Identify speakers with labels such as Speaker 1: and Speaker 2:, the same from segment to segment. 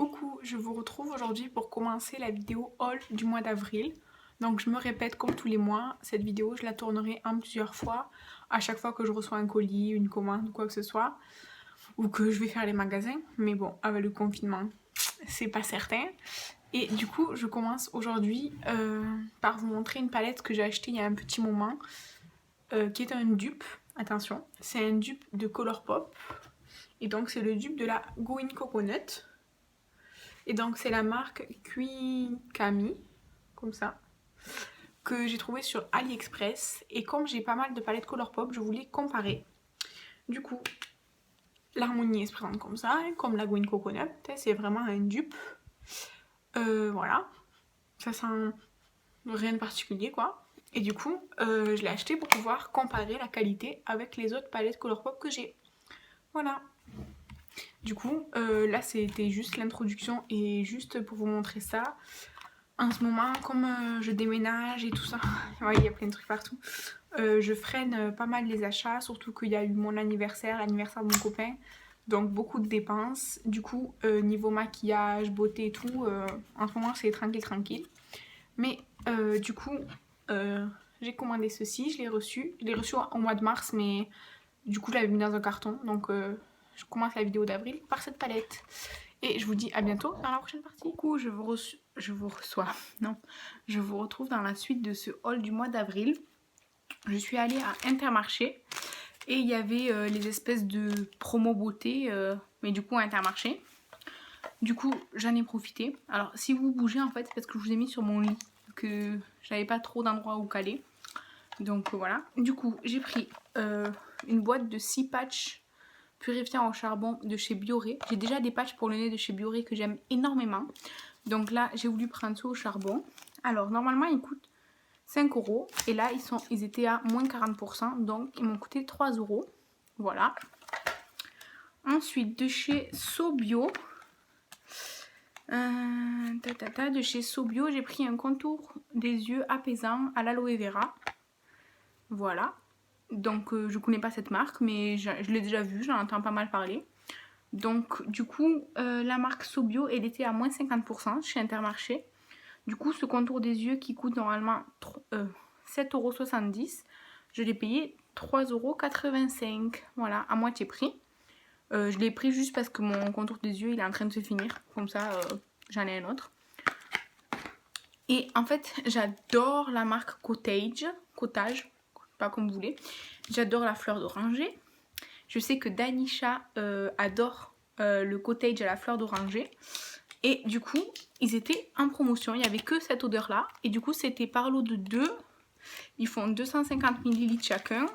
Speaker 1: Coucou, je vous retrouve aujourd'hui pour commencer la vidéo haul du mois d'avril. Donc je me répète comme tous les mois, cette vidéo je la tournerai en plusieurs fois, à chaque fois que je reçois un colis, une commande ou quoi que ce soit, ou que je vais faire les magasins. Mais bon, avec le confinement, c'est pas certain. Et du coup, je commence aujourd'hui par vous montrer une palette que j'ai achetée il y a un petit moment, qui est un dupe. Attention, c'est un dupe de Colourpop. Et donc c'est le dupe de la Going Coconut. Et donc c'est la marque Kuikami, comme ça, que j'ai trouvé sur AliExpress. Et comme j'ai pas mal de palettes Colourpop, je voulais comparer. Du coup, l'harmonie se présente comme ça, comme la Going Coconut. C'est vraiment un dupe. Voilà. Ça sent rien de particulier, quoi. Et du coup, je l'ai acheté pour pouvoir comparer la qualité avec les autres palettes Colourpop que j'ai. Voilà. Du coup, là c'était juste l'introduction et juste pour vous montrer ça. En ce moment, comme je déménage et tout ça, ouais, il y a plein de trucs partout, je freine pas mal les achats, surtout qu'il y a eu mon anniversaire, l'anniversaire de mon copain, donc beaucoup de dépenses. Du coup, niveau maquillage, beauté et tout, en ce moment c'est tranquille tranquille. Mais du coup, j'ai commandé ceci, je l'ai reçu. Je l'ai reçu au mois de mars, mais du coup je l'avais mis dans un carton, donc je commence la vidéo d'avril par cette palette. Et je vous dis à bientôt dans la prochaine partie. Coucou, je vous reçois. Non, je vous retrouve dans la suite de ce haul du mois d'avril. Je suis allée à Intermarché et il y avait les espèces de promo beauté, mais du coup à Intermarché. Du coup, j'en ai profité. Alors, si vous bougez en fait, c'est parce que je vous ai mis sur mon lit, que j'avais pas trop d'endroits où caler. Donc voilà. Du coup, j'ai pris une boîte de 6 patchs purifiant au charbon de chez Bioré. J'ai déjà des patchs pour le nez de chez Bioré que j'aime énormément. Donc là, j'ai voulu prendre ceux au charbon. Alors, normalement, ils coûtent 5 euros. Et là, ils étaient à moins 40%. Donc, ils m'ont coûté 3 euros. Voilà. Ensuite, de chez Sobio. De chez Sobio, j'ai pris un contour des yeux apaisant à l'aloe vera. Voilà. Donc, je connais pas cette marque, mais je l'ai déjà vue. J'en entends pas mal parler. Donc du coup, la marque Sobio, elle était à moins 50% chez Intermarché. Du coup, ce contour des yeux qui coûte normalement 7,70 €, je l'ai payé 3,85 €. Voilà, à moitié prix. Je l'ai pris juste parce que mon contour des yeux, il est en train de se finir. Comme ça, j'en ai un autre. Et en fait, j'adore la marque Cottage, pas comme vous voulez. J'adore la fleur d'oranger. Je sais que Danisha adore le cottage à la fleur d'oranger. Et du coup, ils étaient en promotion. Il n'y avait que cette odeur-là. Et du coup, c'était par lot de 2. Ils font 250 ml chacun.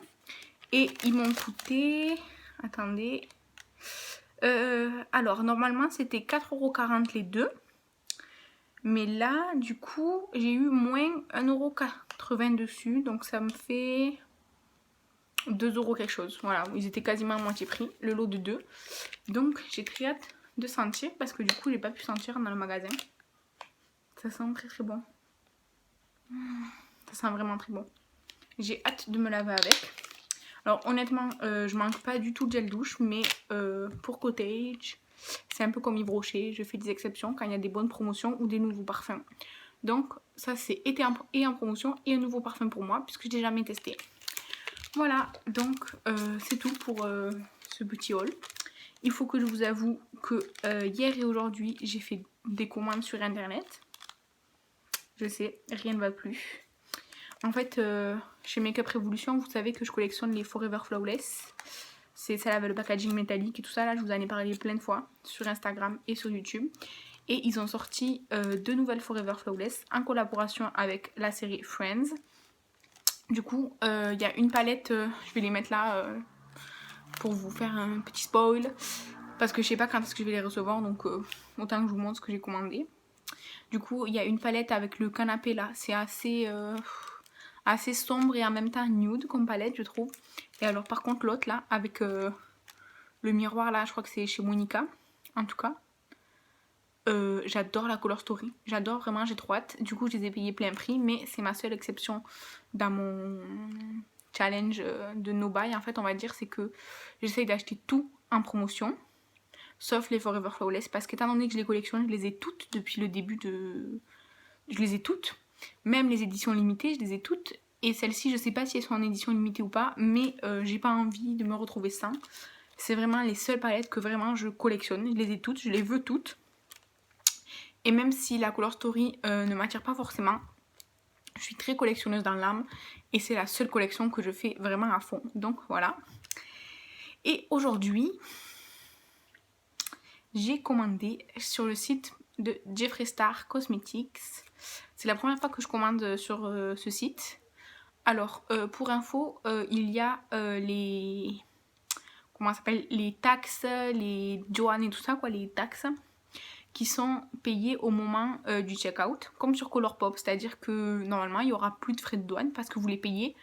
Speaker 1: Et ils m'ont coûté... Attendez. Alors, normalement, c'était 4,40 € les deux. Mais là, du coup, j'ai eu moins 1,80 € dessus. Donc, ça me fait... 2 € quelque chose. Voilà, ils étaient quasiment à moitié prix, le lot de 2. Donc j'ai très hâte de sentir parce que du coup j'ai pas pu sentir dans le magasin. Ça sent très très bon. Ça sent vraiment très bon. J'ai hâte de me laver avec. Alors honnêtement, je manque pas du tout de gel douche, mais pour Cottage, c'est un peu comme Yves Rocher. Je fais des exceptions quand il y a des bonnes promotions ou des nouveaux parfums. Donc ça c'est été en promotion et un nouveau parfum pour moi puisque je l'ai jamais testé. Voilà, donc c'est tout pour ce petit haul. Il faut que je vous avoue que hier et aujourd'hui, j'ai fait des commandes sur internet. Je sais, rien ne va plus. En fait, chez Makeup Revolution, vous savez que je collectionne les Forever Flawless. C'est celle avec le packaging métallique et tout ça. Là, je vous en ai parlé plein de fois sur Instagram et sur YouTube. Et ils ont sorti 2 nouvelles Forever Flawless en collaboration avec la série Friends. Du coup, il y a une palette, je vais les mettre là pour vous faire un petit spoil. Parce que je sais pas quand est-ce que je vais les recevoir, donc autant que je vous montre ce que j'ai commandé. Du coup, il y a une palette avec le canapé là. C'est assez sombre et en même temps nude comme palette, je trouve. Et alors par contre l'autre là, avec le miroir là, je crois que c'est chez Monica, en tout cas. J'adore la Color Story, j'adore vraiment, j'ai trop hâte. Du coup je les ai payés plein prix, mais c'est ma seule exception dans mon challenge de no buy en fait, on va dire, c'est que j'essaye d'acheter tout en promotion. sauf les Forever Flawless, parce qu'étant donné que je les collectionne, je les ai toutes depuis le début de... Je les ai toutes, même les éditions limitées, je les ai toutes, et celles-ci, je sais pas si elles sont en édition limitée ou pas, mais j'ai pas envie de me retrouver sans. C'est vraiment les seules palettes que vraiment je collectionne, je les ai toutes, je les veux toutes. Et même si la Color Story ne m'attire pas forcément, je suis très collectionneuse dans l'âme, et c'est la seule collection que je fais vraiment à fond, donc voilà. Et aujourd'hui, j'ai commandé sur le site de Jeffree Star Cosmetics. C'est la première fois que je commande sur ce site. Alors, pour info, il y a les... Comment ça s'appelle? Les taxes, les douanes et tout ça, quoi, les taxes qui sont payées au moment du check-out, comme sur Colourpop. C'est-à-dire que normalement, il n'y aura plus de frais de douane parce que vous les payez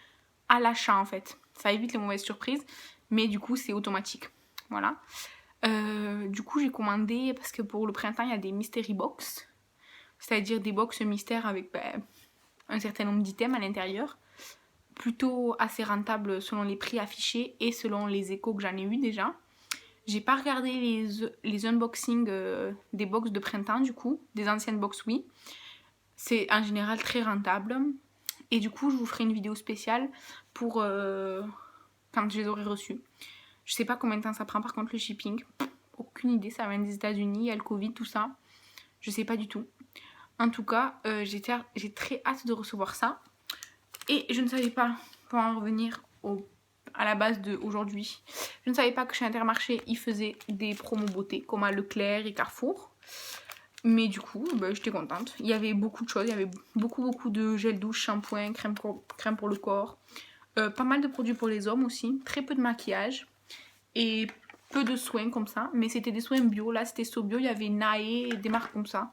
Speaker 1: à l'achat en fait. Ça évite les mauvaises surprises, mais du coup, c'est automatique. Voilà. Du coup, j'ai commandé, parce que pour le printemps, il y a des mystery box, c'est-à-dire des box mystères avec un certain nombre d'items à l'intérieur, plutôt assez rentable selon les prix affichés et selon les échos que j'en ai eu déjà. J'ai pas regardé les unboxings des box de printemps du coup, des anciennes box oui. C'est en général très rentable. Et du coup, je vous ferai une vidéo spéciale pour quand je les aurai reçus. Je sais pas combien de temps ça prend par contre le shipping. Aucune idée, ça vient des États-Unis, il y a le Covid, tout ça. Je sais pas du tout. En tout cas, j'ai très hâte de recevoir ça. Et je ne savais pas, pour en revenir à la base d'aujourd'hui, je ne savais pas que chez Intermarché, ils faisaient des promos beauté, comme à Leclerc et Carrefour. Mais du coup, j'étais contente. Il y avait beaucoup de choses, il y avait beaucoup de gel douche, shampoing, crème pour le corps. Pas mal de produits pour les hommes aussi, très peu de maquillage. Et peu de soins comme ça, mais c'était des soins bio. Là, c'était So Bio, il y avait Nae et des marques comme ça.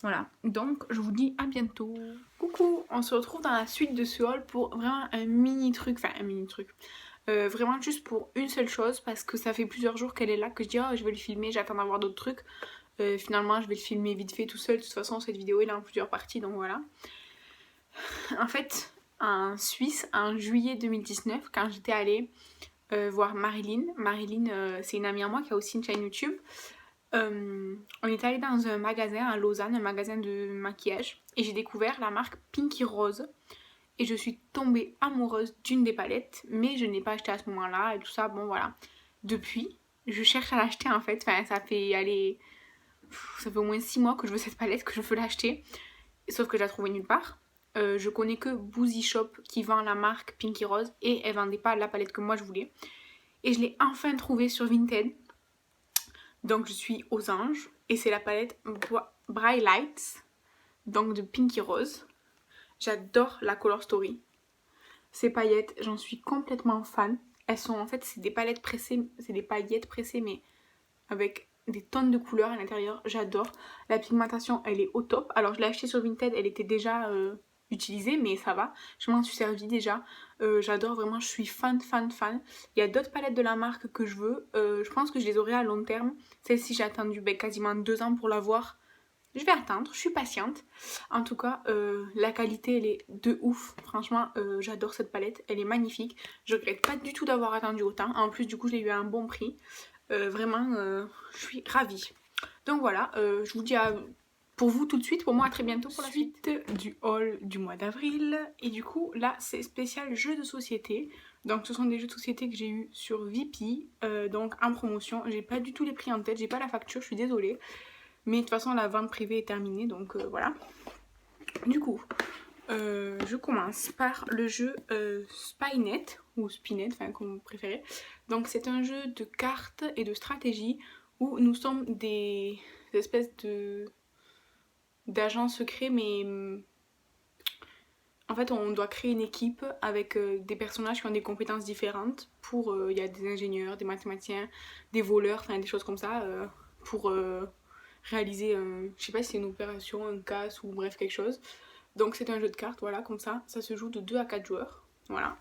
Speaker 1: Voilà, donc je vous dis à bientôt. Coucou, on se retrouve dans la suite de ce haul pour vraiment un mini truc, enfin un mini truc. Vraiment juste pour une seule chose, parce que ça fait plusieurs jours qu'elle est là, que je dis oh je vais le filmer, j'attends d'avoir d'autres trucs. Finalement je vais le filmer vite fait tout seul, de toute façon cette vidéo elle est en plusieurs parties, donc voilà. En fait, en Suisse, en juillet 2019, quand j'étais allée voir Marilyn. Marilyn, c'est une amie à moi qui a aussi une chaîne YouTube. On est allé dans un magasin à Lausanne, un magasin de maquillage, et j'ai découvert la marque Pinky Rose. Et je suis tombée amoureuse d'une des palettes, mais je n'ai pas acheté à ce moment-là et tout ça. Bon voilà. Depuis, je cherche à l'acheter en fait. Enfin, ça fait au moins 6 mois que je veux cette palette, que je veux l'acheter. Sauf que je la trouvais nulle part. Je connais que Boozy Shop qui vend la marque Pinky Rose et elle vendait pas la palette que moi je voulais. Et je l'ai enfin trouvée sur Vinted. Donc je suis aux anges et c'est la palette Bright Lights, donc de Pinky Rose. J'adore la Color Story. Ces paillettes, j'en suis complètement fan. Elles sont en fait, c'est des palettes pressées, c'est des paillettes pressées mais avec des tonnes de couleurs à l'intérieur. J'adore. La pigmentation, elle est au top. Alors je l'ai achetée sur Vinted, elle était déjà utilisée mais ça va. Je m'en suis servie déjà. J'adore vraiment, je suis fan. Il y a d'autres palettes de la marque que je veux. Je pense que je les aurai à long terme. Celle-ci j'ai attendu quasiment 2 ans pour l'avoir. Je vais attendre, je suis patiente. En tout cas, la qualité elle est de ouf. Franchement, j'adore cette palette, elle est magnifique. Je regrette pas du tout d'avoir attendu autant. En plus, du coup, je l'ai eu à un bon prix. Vraiment, je suis ravie. Donc voilà, je vous dis pour vous tout de suite, pour moi à très bientôt pour la suite du haul du mois d'avril. Et du coup, là, c'est spécial jeux de société. Donc ce sont des jeux de société que j'ai eu sur Vipee, donc en promotion. J'ai pas du tout les prix en tête, j'ai pas la facture, je suis désolée. Mais de toute façon, la vente privée est terminée, donc voilà. Du coup, je commence par le jeu Spynet, ou Spinet, enfin comme vous préférez. Donc c'est un jeu de cartes et de stratégie où nous sommes des espèces d'agents secrets, mais en fait on doit créer une équipe avec des personnages qui ont des compétences différentes. Il y a des ingénieurs, des mathématiciens, des voleurs, enfin des choses comme ça, pour réaliser je sais pas si c'est une opération, un casse ou bref quelque chose. Donc c'est un jeu de cartes, voilà, comme ça se joue de 2 à 4 joueurs, voilà.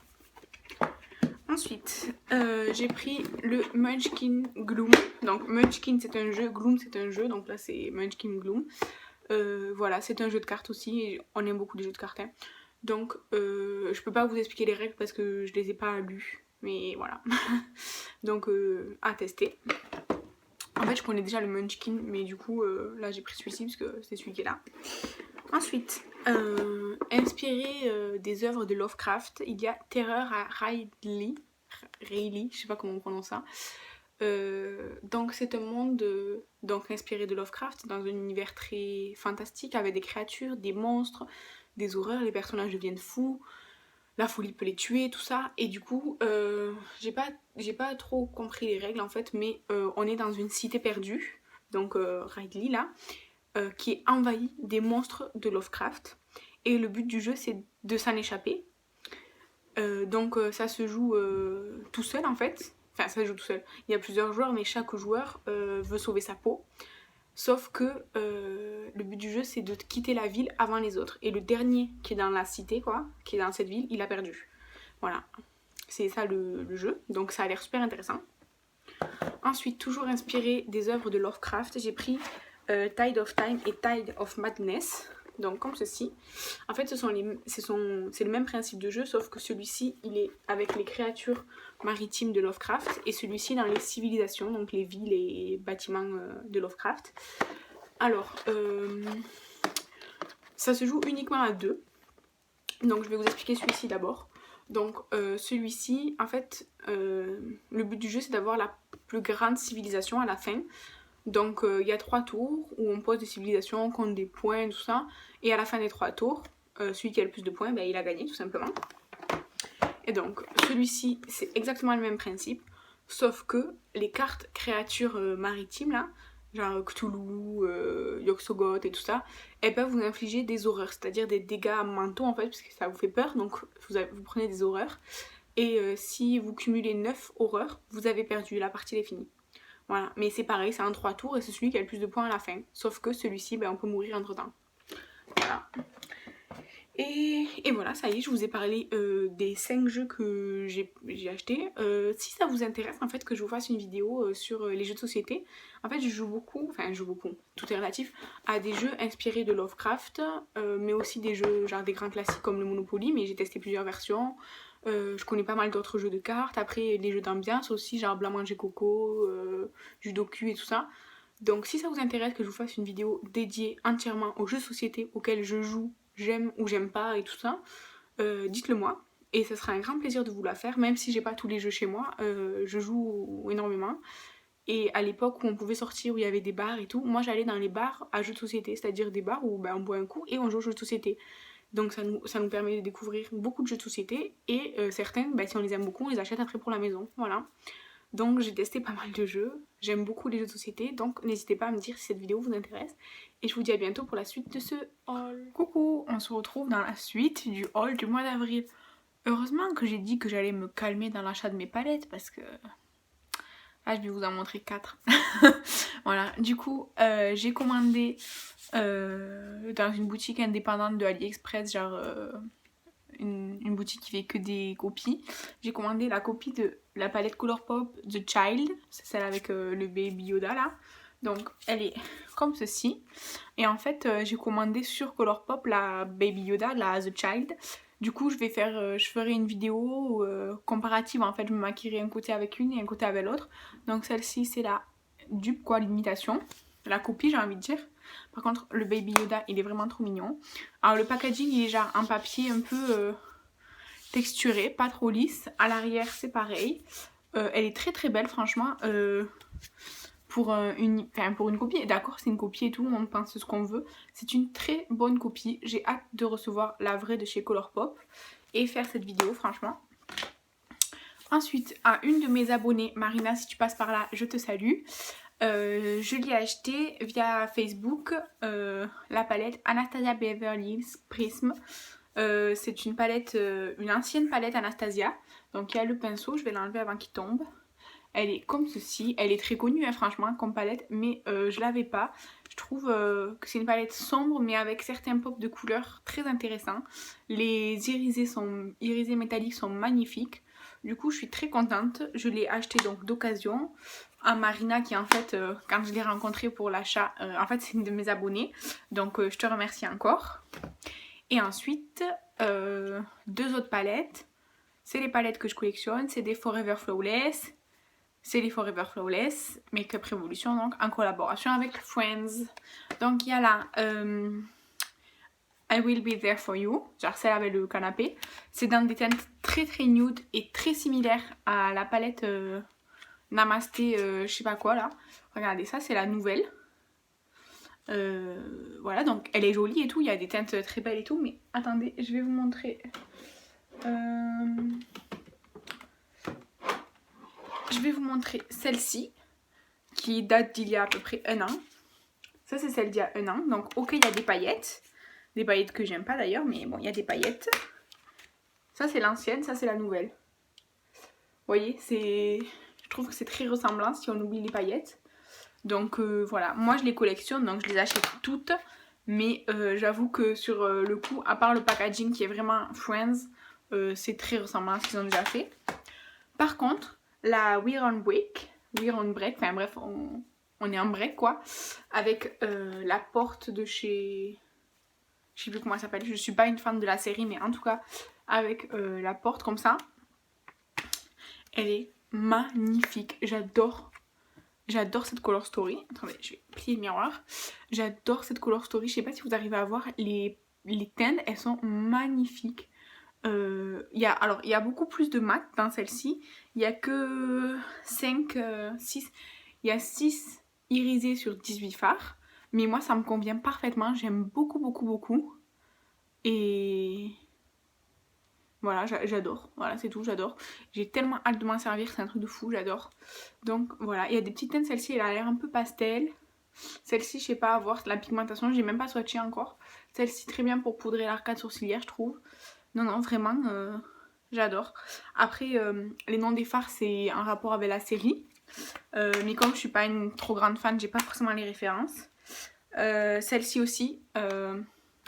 Speaker 1: Ensuite, j'ai pris le Munchkin Gloom. Donc Munchkin c'est un jeu, Gloom c'est un jeu, donc là c'est Munchkin Gloom. Voilà, c'est un jeu de cartes aussi, et on aime beaucoup les jeux de cartes. Hein. Donc je peux pas vous expliquer les règles parce que je les ai pas lues, mais voilà. Donc à tester. En fait je prenais déjà le Munchkin mais du coup là j'ai pris celui-ci parce que c'est celui qui est là. Ensuite, inspiré des œuvres de Lovecraft, il y a Terreur à Riley, je sais pas comment on prononce ça. Donc c'est un monde donc inspiré de Lovecraft, dans un univers très fantastique avec des créatures, des monstres, des horreurs, les personnages deviennent fous, la folie peut les tuer, tout ça. Et du coup, j'ai pas trop compris les règles en fait, mais on est dans une cité perdue, donc Riley là, qui est envahie des monstres de Lovecraft. Et le but du jeu c'est de s'en échapper. Donc ça se joue tout seul en fait. Enfin ça se joue tout seul. Il y a plusieurs joueurs mais chaque joueur veut sauver sa peau. Sauf que le but du jeu c'est de quitter la ville avant les autres. Et le dernier qui est dans la cité quoi, qui est dans cette ville, il a perdu. Voilà. C'est ça le jeu. Donc ça a l'air super intéressant. Ensuite, toujours inspiré des œuvres de Lovecraft, j'ai pris Tide of Time et Tide of Madness. Donc comme ceci. En fait c'est le même principe de jeu sauf que celui-ci il est avec les créatures maritimes de Lovecraft et celui-ci dans les civilisations, donc les villes et bâtiments de Lovecraft. Alors ça se joue uniquement à 2. Donc je vais vous expliquer celui-ci d'abord. Donc celui-ci en fait le but du jeu c'est d'avoir la plus grande civilisation à la fin. Donc il y a 3 tours où on pose des civilisations, on compte des points, tout ça. Et à la fin des 3 tours, celui qui a le plus de points, ben, il a gagné tout simplement. Et donc celui-ci, c'est exactement le même principe. Sauf que les cartes créatures maritimes là, genre Cthulhu, Yog-Sothoth et tout ça, elles peuvent vous infliger des horreurs, c'est-à-dire des dégâts mentaux en fait, parce que ça vous fait peur, donc vous prenez des horreurs. Et si vous cumulez 9 horreurs, vous avez perdu, la partie est finie. Voilà, mais c'est pareil, c'est en 3 tours et c'est celui qui a le plus de points à la fin. Sauf que celui-ci, ben, on peut mourir entre temps. Voilà. Et voilà, ça y est, je vous ai parlé des 5 jeux que j'ai achetés. Si ça vous intéresse, en fait, que je vous fasse une vidéo sur les jeux de société, en fait, je joue beaucoup, tout est relatif, à des jeux inspirés de Lovecraft, mais aussi des jeux, genre des grands classiques comme le Monopoly, mais j'ai testé plusieurs versions. Je connais pas mal d'autres jeux de cartes, après les jeux d'ambiance aussi, genre Blanc Manger Coco, Judoku et tout ça. Donc si ça vous intéresse que je vous fasse une vidéo dédiée entièrement aux jeux de société auxquels je joue, j'aime ou j'aime pas et tout ça, dites-le moi. Et ce sera un grand plaisir de vous la faire, même si j'ai pas tous les jeux chez moi, je joue énormément. Et à l'époque où on pouvait sortir, où il y avait des bars et tout, moi j'allais dans les bars à jeux de société, c'est-à-dire des bars où ben, on boit un coup et on joue aux jeux de société. Donc ça nous permet de découvrir beaucoup de jeux de société et certains, bah, si on les aime beaucoup, on les achète après pour la maison. Voilà. Donc j'ai testé pas mal de jeux, j'aime beaucoup les jeux de société, donc n'hésitez pas à me dire si cette vidéo vous intéresse. Et je vous dis à bientôt pour la suite de ce haul. Coucou, on se retrouve dans la suite du haul du mois d'avril. Heureusement que j'ai dit que j'allais me calmer dans l'achat de mes palettes parce que... Là je vais vous en montrer 4. Voilà, du coup j'ai commandé dans une boutique indépendante de AliExpress, genre une boutique qui fait que des copies. J'ai commandé la copie de la palette Colourpop The Child, c'est celle avec le Baby Yoda là. Donc elle est comme ceci. Et en fait j'ai commandé sur Colourpop la Baby Yoda, la The Child. Du coup je ferai une vidéo comparative en fait, je me maquillerai un côté avec une et un côté avec l'autre. Donc celle-ci c'est la dupe quoi, l'imitation, la copie j'ai envie de dire. Par contre le Baby Yoda il est vraiment trop mignon. Alors le packaging il est genre en papier un peu texturé, pas trop lisse. À l'arrière c'est pareil. Elle est très très belle franchement. Pour une copie, d'accord c'est une copie et tout, on pense ce qu'on veut. C'est une très bonne copie. J'ai hâte de recevoir la vraie de chez Colourpop et faire cette vidéo franchement. Ensuite, à une de mes abonnées, Marina, si tu passes par là, je te salue. Je l'ai acheté via Facebook, la palette Anastasia Beverly Hills Prism. C'est une palette, une ancienne palette Anastasia. Donc il y a le pinceau, je vais l'enlever avant qu'il tombe. Elle est comme ceci, elle est très connue hein, franchement comme palette, mais je l'avais pas. Je trouve que c'est une palette sombre mais avec certains pops de couleurs très intéressants. Les irisés métalliques sont magnifiques. Du coup je suis très contente, je l'ai acheté donc d'occasion à Marina qui en fait quand je l'ai rencontrée pour l'achat, en fait c'est une de mes abonnées. Donc je te remercie encore. Et ensuite 2 autres palettes, c'est les palettes que je collectionne, c'est des Forever Flawless. c'est les Forever Flawless Makeup Revolution, donc en collaboration avec Friends. Donc il y a là I Will Be There For You, genre celle avec le canapé. C'est dans des teintes très très nude et très similaires à la palette Namasté je sais pas quoi là. Regardez, ça c'est la nouvelle. Voilà, donc elle est jolie et tout, il y a des teintes très belles et tout, mais attendez, je vais vous montrer. Je vais vous montrer celle-ci, qui date d'il y a à peu près un an. Ça c'est celle d'il y a un an, donc ok il y a des paillettes que j'aime pas d'ailleurs, mais bon il y a des paillettes. Ça c'est l'ancienne, ça c'est la nouvelle. Vous voyez, je trouve que c'est très ressemblant si on oublie les paillettes. Donc voilà, moi je les collectionne, donc je les achète toutes. Mais j'avoue que sur le coup, à part le packaging qui est vraiment Friends, c'est très ressemblant à ce qu'ils ont déjà fait. Par contre, la We're on Break, enfin bref, on est en break quoi, avec la porte de chez... Je sais plus comment elle s'appelle, je suis pas une fan de la série, mais en tout cas, avec la porte comme ça, elle est magnifique, j'adore cette color story. Attendez, je vais plier le miroir. J'adore cette color story. Je sais pas si vous arrivez à voir les teintes, elles sont magnifiques. Il y a beaucoup plus de mat dans celle-ci. Il y a que 6. Il y a 6 irisés sur 18 fards. Mais moi, ça me convient parfaitement. J'aime beaucoup. Et... voilà, j'adore. Voilà, c'est tout, j'adore. J'ai tellement hâte de m'en servir, c'est un truc de fou, j'adore. Donc voilà, il y a des petites teintes, celle-ci elle a l'air un peu pastel. Celle-ci, je sais pas, à voir la pigmentation, j'ai même pas swatché encore. Celle-ci très bien pour poudrer l'arcade sourcilière, je trouve. Non, vraiment, j'adore. Après, les noms des fards, c'est en rapport avec la série. Mais comme je suis pas une trop grande fan, j'ai pas forcément les références. Celle-ci aussi,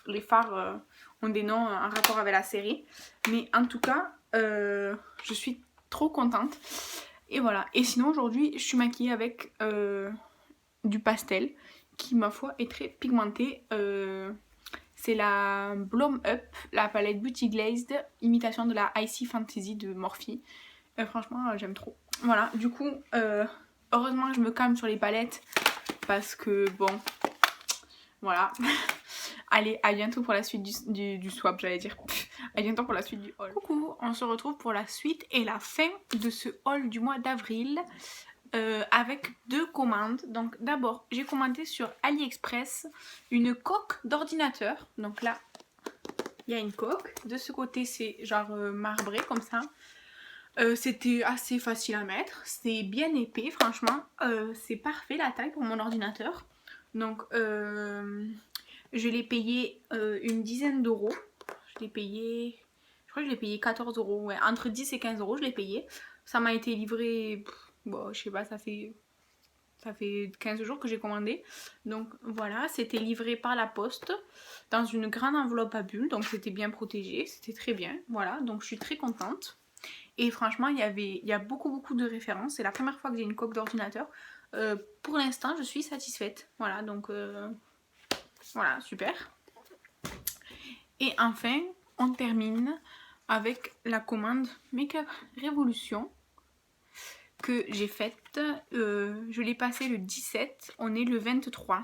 Speaker 1: les fards... ont des noms en rapport avec la série. Mais en tout cas, je suis trop contente. Et voilà. Et sinon, aujourd'hui, je suis maquillée avec du pastel qui, ma foi, est très pigmenté. C'est la Bloom Up, la palette Beauty Glazed, imitation de la Icy Fantasy de Morphe. Franchement, j'aime trop. Voilà, du coup, heureusement que je me calme sur les palettes parce que, bon, voilà. Allez, à bientôt pour la suite du swap, j'allais dire. À bientôt pour la suite du haul. Coucou, on se retrouve pour la suite et la fin de ce haul du mois d'avril avec 2 commandes. Donc d'abord, j'ai commandé sur AliExpress une coque d'ordinateur. Donc là, il y a une coque. De ce côté, c'est genre marbré comme ça. C'était assez facile à mettre. C'est bien épais, franchement. C'est parfait la taille pour mon ordinateur. Donc... je l'ai payé une dizaine d'euros. Je crois que je l'ai payé 14 euros. Ouais, entre 10 et 15 euros, je l'ai payé. Ça m'a été livré, bon, je sais pas, ça fait 15 jours que j'ai commandé. Donc voilà, c'était livré par la poste dans une grande enveloppe à bulles. Donc c'était bien protégé, c'était très bien. Voilà, donc je suis très contente. Et franchement, il y a beaucoup de références. C'est la première fois que j'ai une coque d'ordinateur. Pour l'instant, je suis satisfaite. Voilà, donc... voilà, super. Et enfin, on termine avec la commande Makeup Revolution que j'ai faite. Je l'ai passée le 17, on est le 23.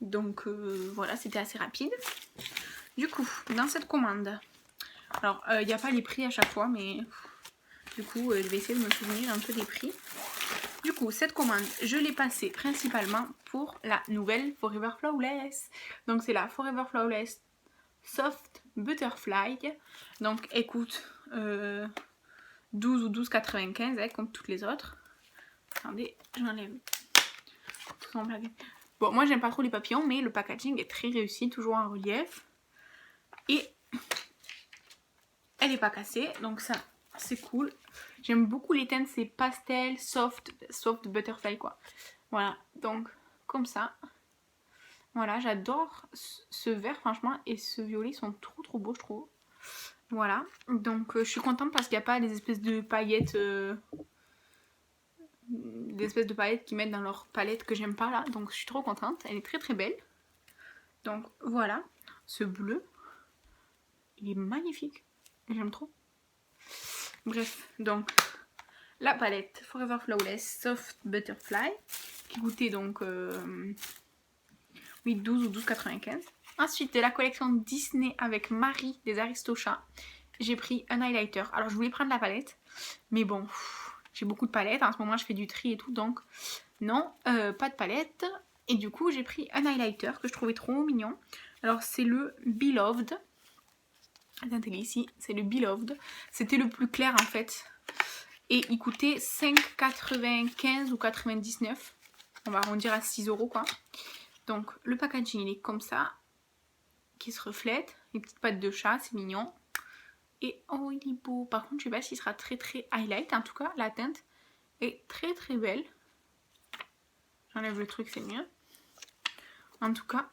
Speaker 1: Donc voilà, c'était assez rapide. Du coup, dans cette commande, alors il n'y a pas les prix à chaque fois, mais du coup, je vais essayer de me souvenir un peu des prix. Du coup, cette commande, je l'ai passée principalement pour la nouvelle Forever Flawless. Donc, c'est la Forever Flawless Soft Butterfly. Donc, elle coûte 12 ou 12,95 hein, comme toutes les autres. Attendez, j'enlève. Bon, moi, j'aime pas trop les papillons, mais le packaging est très réussi, toujours en relief. Et elle n'est pas cassée, donc ça, c'est cool. J'aime beaucoup les teintes, c'est pastel, soft butterfly quoi. Voilà, donc comme ça. Voilà, j'adore ce vert franchement et ce violet, ils sont trop beaux je trouve. Voilà, donc je suis contente parce qu'il n'y a pas des espèces de paillettes qu'ils mettent dans leur palette que j'aime pas là. Donc je suis trop contente, elle est très belle. Donc voilà, ce bleu, il est magnifique, j'aime trop. Bref, donc la palette Forever Flawless Soft Butterfly qui coûtait donc 12 ou 12,95. Ensuite de la collection Disney avec Marie des Aristochats, j'ai pris un highlighter. Alors je voulais prendre la palette, mais bon, j'ai beaucoup de palettes. En ce moment je fais du tri et tout, donc non, pas de palette. Et du coup j'ai pris un highlighter que je trouvais trop mignon. Alors c'est le Beloved. Attendez ici, c'est le Beloved. C'était le plus clair en fait. Et il coûtait 5,95 ou 99. On va arrondir à 6 € quoi. Donc le packaging il est comme ça. Qui se reflète. Les petites pattes de chat, c'est mignon. Et oh il est beau. Par contre je sais pas s'il sera très highlight. En tout cas la teinte est très belle. J'enlève le truc, c'est mieux. En tout cas,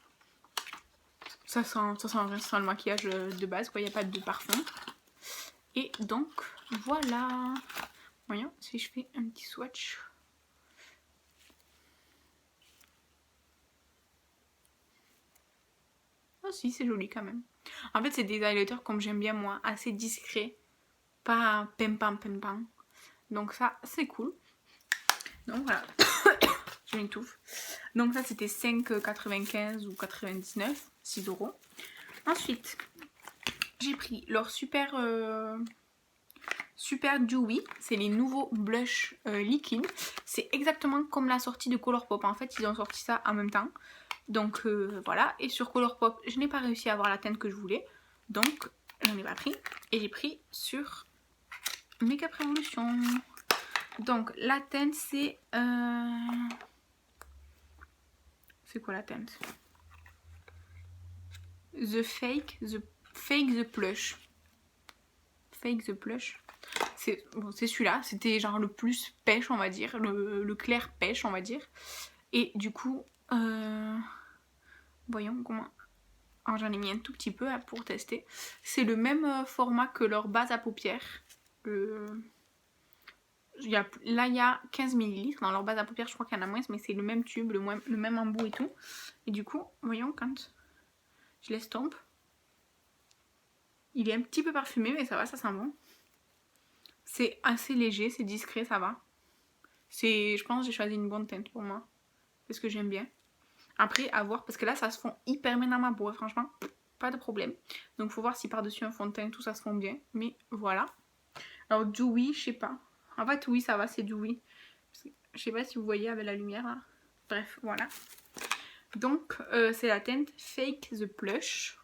Speaker 1: ça sent rien, ça sent le maquillage de base, quoi. Il n'y a pas de parfum. Et donc, voilà. Voyons, si je fais un petit swatch. Oh si, c'est joli quand même. En fait, c'est des highlighters comme j'aime bien moi, assez discrets. Pas pimpant. Donc ça, c'est cool. Donc voilà. Je m'étouffe. Donc ça c'était 5,95 ou 99, 6 €. Ensuite, j'ai pris leur super dewy, c'est les nouveaux blush liquides. C'est exactement comme la sortie de Colourpop. En fait, ils ont sorti ça en même temps. Donc voilà, et sur Colourpop, je n'ai pas réussi à avoir la teinte que je voulais. Donc, j'en ai pas pris. Et j'ai pris sur Makeup Revolution. Donc, la teinte, c'est... C'est quoi la teinte? The Plush. Fake the Plush. C'est bon, celui-là. C'était genre le plus pêche, on va dire. Le clair pêche, on va dire. Et du coup... voyons comment... Alors j'en ai mis un tout petit peu pour tester. C'est le même format que leur base à paupières. Là il y a 15 ml dans leur base à paupières, je crois qu'il y en a moins, mais c'est le même tube, le même embout et tout. Et du coup, voyons quand je l'estompe. Il est un petit peu parfumé, mais ça va, ça sent bon. C'est assez léger, c'est discret, ça va. Je pense que j'ai choisi une bonne teinte pour moi. Parce que j'aime bien. Après, à voir, parce que là, ça se fond hyper bien dans ma peau, franchement. Pas de problème. Donc, faut voir si par-dessus un fond de teint, tout ça se fond bien. Mais voilà. Alors, dewy, je sais pas. En fait, oui, ça va, c'est dewy. Je sais pas si vous voyez avec la lumière, là. Bref, voilà. Donc, c'est la teinte Fake the Plush.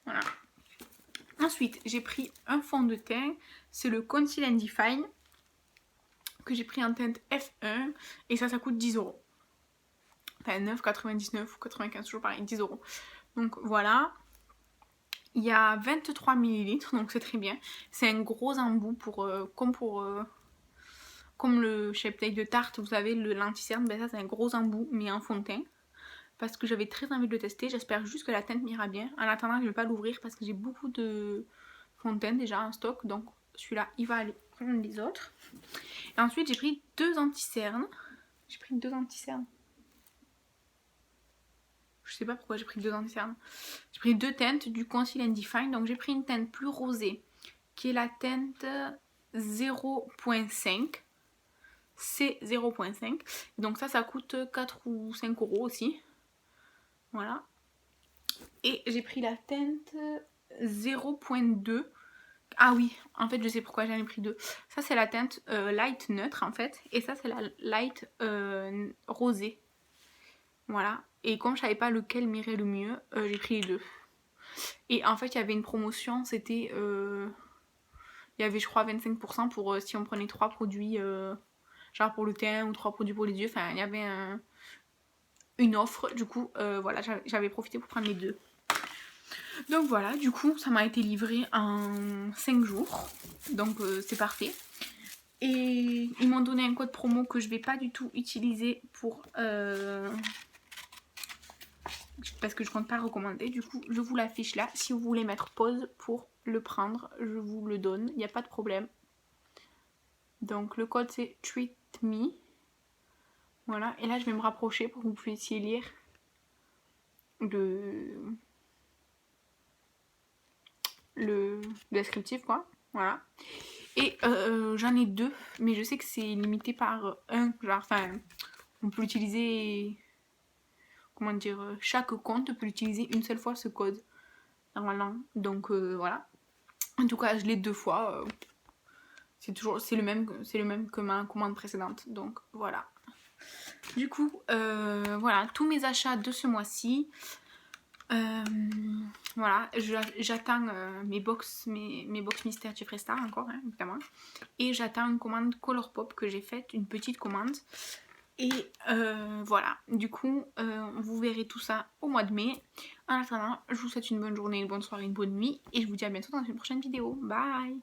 Speaker 1: Voilà. Ensuite, j'ai pris un fond de teint. C'est le Conceal and Define. Que j'ai pris en teinte F1. Et ça coûte 10 €. Enfin, 9,99 ou 95, toujours pareil, 10 €. Donc, voilà. Il y a 23 ml, donc c'est très bien. C'est un gros embout comme le Shape Tape de Tarte, vous savez, le l'anti-cerne. Ben ça, c'est un gros embout, mais en fond de teint. Parce que j'avais très envie de le tester. J'espère juste que la teinte m'ira bien. En attendant, je ne vais pas l'ouvrir parce que j'ai beaucoup de fond de teint déjà en stock. Donc celui-là, il va aller prendre les autres. Et ensuite, j'ai pris deux anti-cernes. Je sais pas pourquoi j'ai pris deux anti-cernes. J'ai pris deux teintes du Conceal and Define. Donc j'ai pris une teinte plus rosée qui est la teinte 0.5. C'est 0.5. Donc ça coûte 4 ou 5 € aussi. Voilà. Et j'ai pris la teinte 0.2. Ah oui, en fait je sais pourquoi j'en ai pris deux. Ça c'est la teinte light neutre en fait. Et ça c'est la light rosée. Voilà. Et comme je savais pas lequel m'irait le mieux, j'ai pris les deux. Et en fait il y avait une promotion, c'était... il y avait je crois 25% pour si on prenait 3 produits, genre pour le teint ou 3 produits pour les yeux. Enfin il y avait une offre, du coup voilà, j'avais profité pour prendre les deux. Donc voilà, du coup ça m'a été livré en 5 jours, donc c'est parfait. Et ils m'ont donné un code promo que je vais pas du tout utiliser pour parce que je compte pas recommander. Du coup je vous l'affiche là. Si vous voulez mettre pause pour le prendre, je vous le donne, il n'y a pas de problème. Donc le code c'est TREATME. Voilà, et là je vais me rapprocher pour que vous puissiez lire le descriptif quoi. Voilà. Et j'en ai 2, mais je sais que c'est limité par un, genre, enfin, on peut l'utiliser, comment dire, chaque compte peut utiliser une seule fois ce code, normalement. Donc voilà. En tout cas, je l'ai 2 fois. C'est le même que ma commande précédente. Donc voilà. Du coup, voilà, tous mes achats de ce mois-ci. Voilà, j'attends mes box mystères Jeffree Star encore, hein, évidemment. Et j'attends une commande Colourpop que j'ai faite, une petite commande. Et voilà, du coup, vous verrez tout ça au mois de mai. En attendant, je vous souhaite une bonne journée, une bonne soirée, une bonne nuit. Et je vous dis à bientôt dans une prochaine vidéo. Bye!